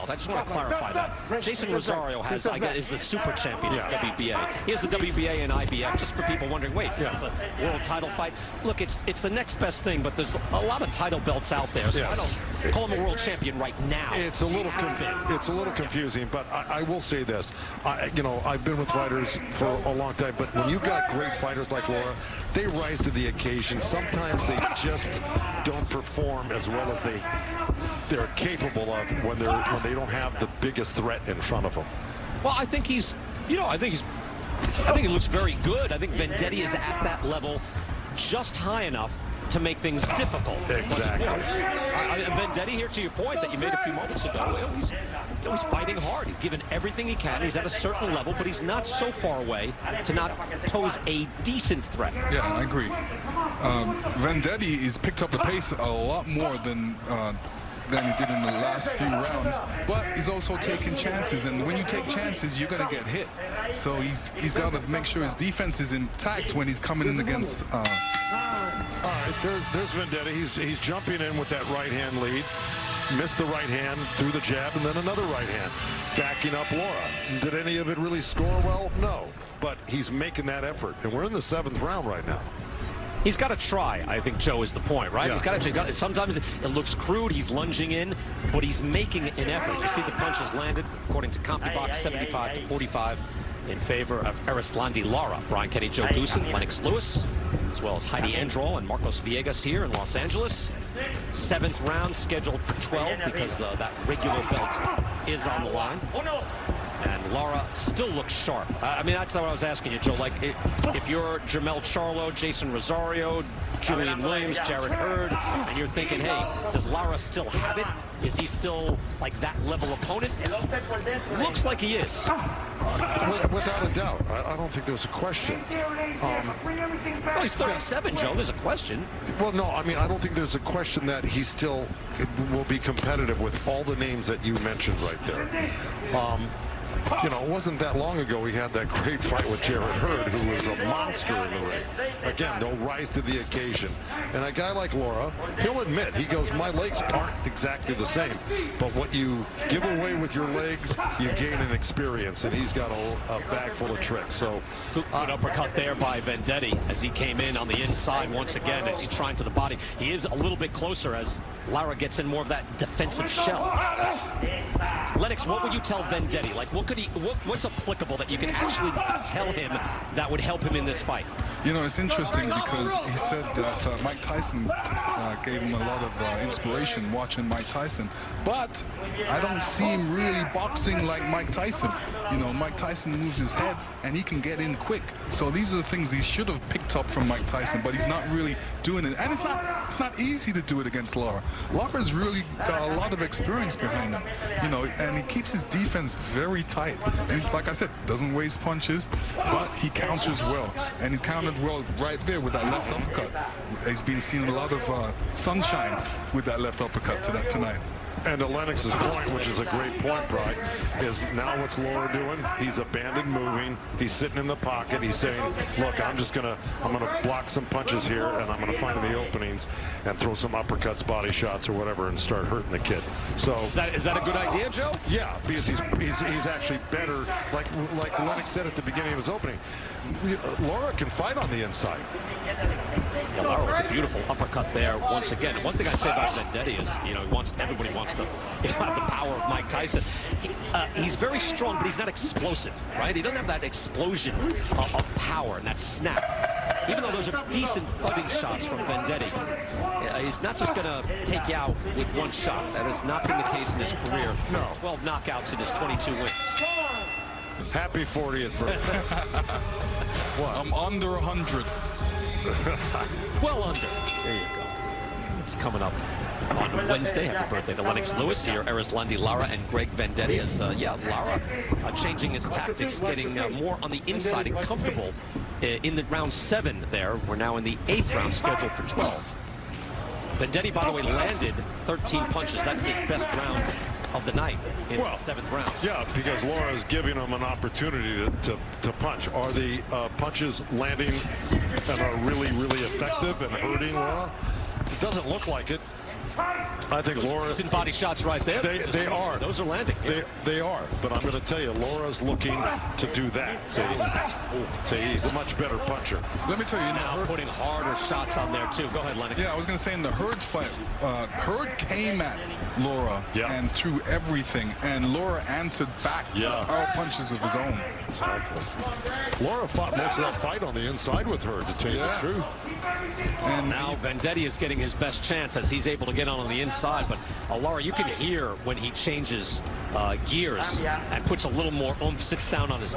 belt. I just want to clarify that. Jason Rosario has, I guess, is the super champion of WBA. He has the WBA and IBF, just for people wondering, wait, it's a world title fight. Look, it's the next best thing, but there's a lot of title belts out there, so I don't call him a world champion right now. It's a little confusing, but I will say this. You know, I've been with fighters for a long time, but when you got great fighters like Lara, they rise to the occasion. Sometimes they just don't perform as well as they're capable of when they don't have the biggest threat in front of them. Well, I think he's, I think he looks very good. I think Vendetti is at that level just high enough to make things difficult. Exactly. Vendetti, here to your point that you made a few moments ago, he's fighting hard. He's given everything he can. He's at a certain level, but he's not so far away to not pose a decent threat. Yeah, I agree. Vendetti has picked up the pace a lot more than he did in the last few rounds, but he's also taking chances, and when you take chances, you're going to get hit. So he's got to make sure his defense is intact when he's coming in against. All right, there's Vendetti. He's jumping in with that right hand lead. Missed the right hand, threw the jab, and then another right hand, backing up Lara. Did any of it really score well? No, but he's making that effort, and we're in the 7th round right now. He's got to try, I think, Joe, is the point, right? Yeah. He's got to. Sometimes it looks crude. He's lunging in, but he's making an effort. You see the punches landed, according to CompuBox, 75-45 in favor of Erislandy Lara. Brian Kenny, Joe Goosen, Lennox Lewis, as well as Heidi Androl and Marcos Villegas here in Los Angeles. 7th round scheduled for 12 because that regular belt is on the line. And Lara still looks sharp. I mean, that's what I was asking you, Joe. Like, if you're Jermell Charlo, Jason Rosario, Julian Williams, Jarrett Hurd, and you're thinking, hey, does Lara still have it? Is he still, like, that level opponent? Looks like he is. Without a doubt. I don't think there's a question. Well, he's 37, Joe. There's a question. Well, no, I mean, I don't think there's a question that he still will be competitive with all the names that you mentioned right there. You know, it wasn't that long ago he had that great fight with Jarrett Hurd, who was a monster in the ring. Again, they'll rise to the occasion. And a guy like Lara, he'll admit, he goes, my legs aren't exactly the same, but what you give away with your legs, you gain an experience, and he's got a bag full of tricks. So, good uppercut there by Vendetti as he came in on the inside once again as he's trying to the body. He is a little bit closer as Lara gets in more of that defensive shell. Lennox, what would you tell Vendetti? Like, what's applicable that you can actually tell him that would help him in this fight? You know, it's interesting because he said that Mike Tyson gave him a lot of inspiration watching Mike Tyson, but I don't see him really boxing like Mike Tyson. You know, Mike Tyson moves his head and he can get in quick. So these are the things he should have picked up from Mike Tyson, but he's not really doing it. And it's not easy to do it against Lara. Lara's really got a lot of experience behind him, you know, and he keeps his defense very tight. And like I said, doesn't waste punches, but he counters well. And he countered well right there with that left uppercut. He's been seeing a lot of sunshine with that left uppercut tonight. And to Lennox's point, which is a great point, Brian, is now what's Lara doing? He's abandoned moving. He's sitting in the pocket. He's saying, look, I'm gonna block some punches here, and I'm gonna find the openings and throw some uppercuts, body shots, or whatever, and start hurting the kid. So is that a good idea, Joe? Yeah, because he's actually better. Like Lennox said at the beginning of his opening, Lara can fight on the inside. Yeah, Lara with a beautiful uppercut there once again. One thing I'd say about Vendetti is, you know, everybody wants to have the power of Mike Tyson. He's very strong, but he's not explosive, right? He doesn't have that explosion of power and that snap. Even though those are decent thudding shots from Vendetti, he's not just going to take you out with one shot. That has not been the case in his career. No. 12 knockouts in his 22 wins. Happy 40th birthday. What? I'm under 100. Well under. There you go. It's coming up on Wednesday. Happy birthday to Lennox Lewis here, Erislandy Lara and Greg Vendetti. As Lara changing his tactics, getting more on the inside and comfortable in the round 7 there. We're now in the 8th round, scheduled for 12. Vendetti, by the way, landed 13 punches. That's his best round of the night in the 7th round. Yeah, because Lara's giving him an opportunity to punch. Are the punches landing and are really effective and hurting Lara? It doesn't look like it. I think Lara... Decent body shots right there. They are. Those are landing. They are. But I'm going to tell you, Lara's looking to do that. See, he's a much better puncher. Let me tell you, now putting harder shots on there, too. Go ahead, Lennox. Yeah, I was going to say in the Hurd fight, Hurd came at Lara and threw everything, and Lara answered back with power punches of his own. Exactly. Lara fought most of that fight on the inside with Hurd, to tell you the truth. And now Vendetti is getting his best chance as he's able to get on the inside. But Lara, you can hear when he changes gears and puts a little more oomph, sits down on his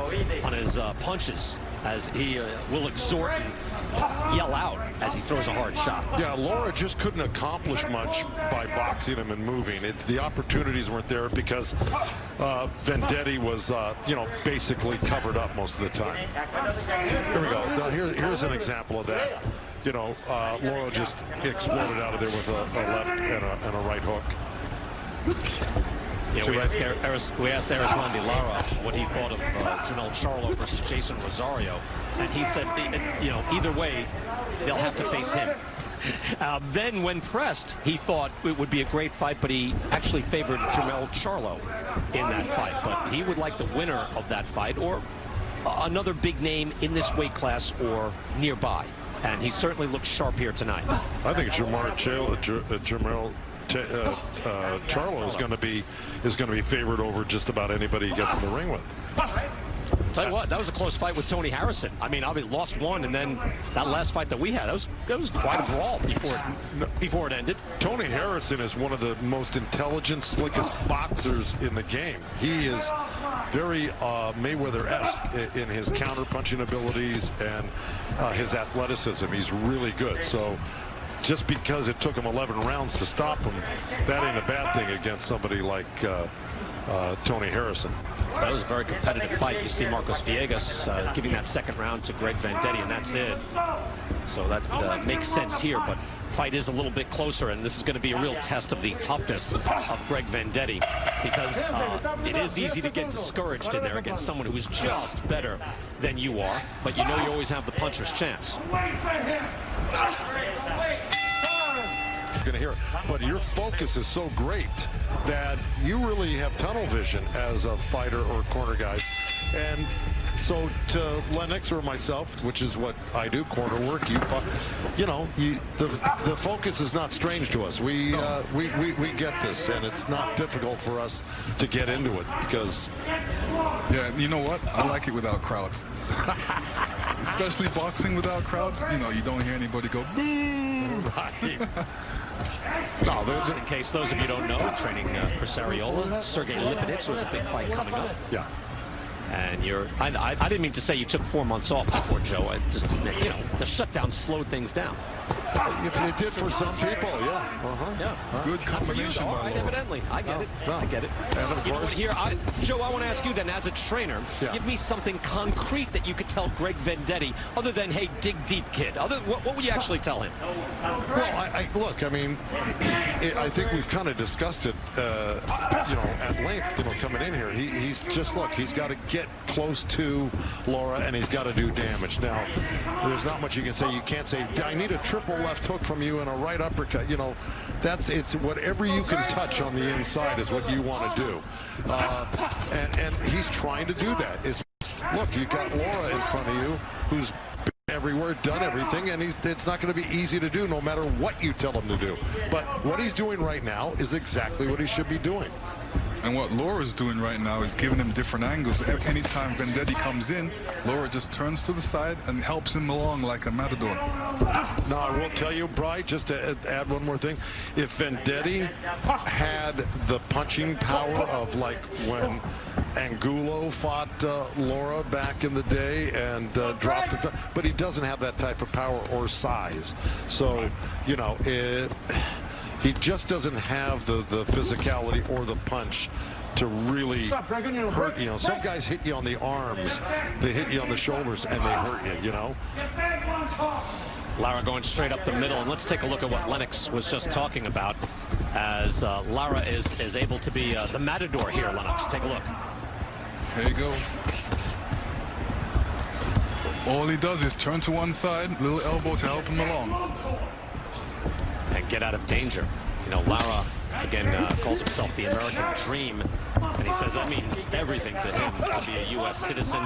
punches, as he will exhort and yell out as he throws a hard shot. Yeah, Lara just couldn't accomplish much by boxing him and moving. The opportunities weren't there because Vendetti was, basically covered up most of the time. Here we go. Now here's an example of that. Lara just exploded out of there with a left and a right hook. Yeah, we asked Erislandy Lara what he thought of Jermell Charlo versus Jason Rosario, and he said, either way, they'll have to face him. Then when pressed, he thought it would be a great fight, but he actually favored Jermell Charlo in that fight. But he would like the winner of that fight or another big name in this weight class or nearby. And he certainly looks sharp here tonight. I think Jermell Charlo is going to be favored over just about anybody he gets in the ring with. Tell you what, that was a close fight with Tony Harrison. I mean, obviously lost one, and then that last fight that we had, that was quite a brawl before it ended. Tony Harrison is one of the most intelligent, slickest boxers in the game. He is very Mayweather-esque in his counter-punching abilities and his athleticism. He's really good. So just because it took him 11 rounds to stop him, that ain't a bad thing against somebody like Tony Harrison. That was a very competitive fight. You see Marcos Villegas giving that second round to Greg Vendetti, and that's it. So that makes sense here, but fight is a little bit closer, and this is going to be a real test of the toughness of Greg Vendetti, because it is easy to get discouraged in there against someone who is just better than you are, but you know you always have the puncher's chance. Going to hear it, but your focus is so great that you really have tunnel vision as a fighter or corner guy. And so to Lennox or myself, which is what I do, corner work, the focus is not strange to us. We get this, and it's not difficult for us to get into it because you know what, I like it without crowds. Especially boxing without crowds. You don't hear anybody go boo. Right. No, in case those of you don't know, training Chris Arreola, Sergey Lipinets was a big fight coming up. Yeah. And I didn't mean to say you took 4 months off before, Joe. I just, the shutdown slowed things down. It did for some people, yeah. Good combination. Evidently, I get it. I get it. And of course, here, Joe, I want to ask you then, as a trainer, give me something concrete that you could tell Greg Vendetti, other than, hey, dig deep, kid. What would you actually tell him? Well, look, I mean, I think we've kind of discussed it, at length, coming in here. He's just, look, he's got to get close to Lara, and he's got to do damage. Now, there's not much you can say. You can't say, I need a triple left hook from you and a right uppercut. It's whatever you can touch on the inside is what you want to do. And he's trying to do that. Look, you got Lara in front of you, who's been everywhere, done everything, and it's not going to be easy to do no matter what you tell him to do. But what he's doing right now is exactly what he should be doing. And what Lara's doing right now is giving him different angles. Anytime Vendetti comes in, Lara just turns to the side and helps him along like a matador. Now, I will tell you, Bry, just to add one more thing. If Vendetti had the punching power of like when Angulo fought Lara back in the day and dropped it, but he doesn't have that type of power or size. So, he just doesn't have the physicality or the punch to really hurt. Some guys hit you on the arms, they hit you on the shoulders, and they hurt you, Lara going straight up the middle, and let's take a look at what Lennox was just talking about, as Lara is able to be the matador here. Lennox, take a look. There you go. All he does is turn to one side, little elbow to help him along. And get out of danger. You know, Lara, again, calls himself the American dream, and he says that means everything to him to be a U.S. citizen.